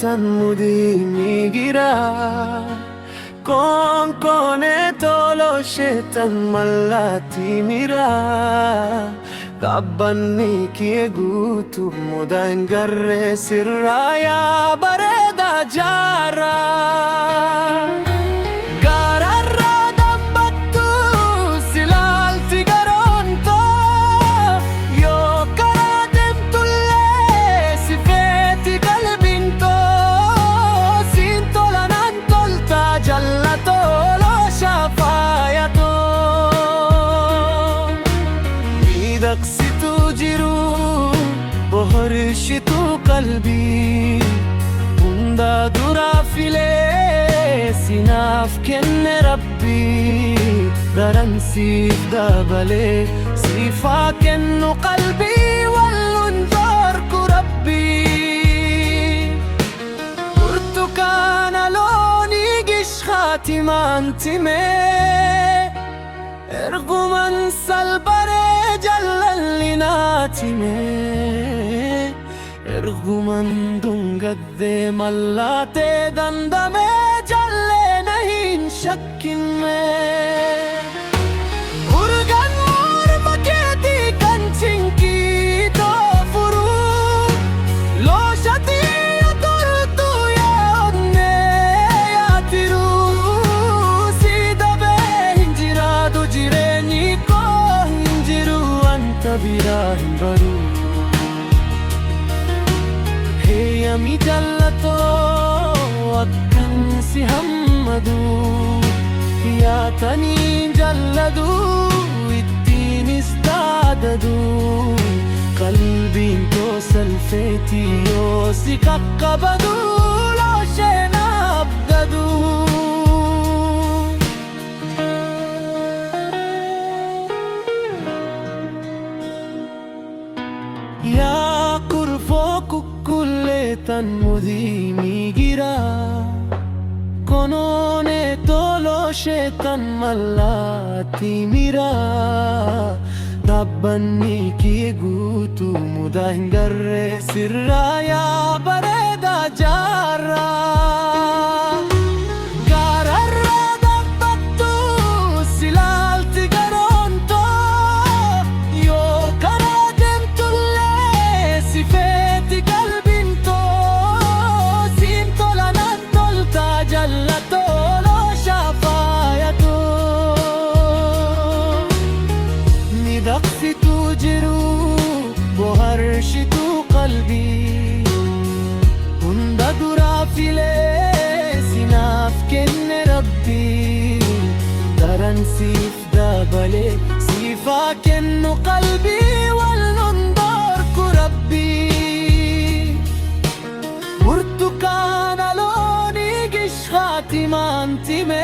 tan mudimigira Konkone tolo shetan mallati mira Kabbanni kiye gutu mudain garre sirraya bareda jara Gararra dambattu silalti garonto Yo karadem tulle sifeti galbinto Sintolan tolta jallato lo shafayato Midaksitu jiru boharshitu qalbi Hunda dura file sinaf kenne rabbi Daran sif dabale sifa kennu qalbi Wallun darku rabbi Burtukana loni gish khatiman time Erguman salbare jallallinatime Erguman dungadde mallate dandame jalle nahin shakkin mein Urgan orma keti kanchinki to furu Lo shati aturtu ya onne ya tiru Sidabe hinjiradu jireni ko hinjiru anta birahin baru Yami jallato akkan si hammadu Ya tani jalladu ittin istadadu Qalbin to salfeti yo si kakkabadu Lo shena abdadu Ya kurfo kukkulletan mudimigira Konone tolo shetan mallati mira Rabbanni kiye gutu mudahin garre sirraya bareda jara Gararra dambattu silalti garonto Yo karadem tulle sifeti galbinto Sintolan tolta jallato lo shafayato Midaksitu jiru boharshitu qalbi Hunda dura file sinaf kenne rabbi Daran sif dabale sifa kennu qalbi Wallun darku rabbi Burtukana loni gish khatiman time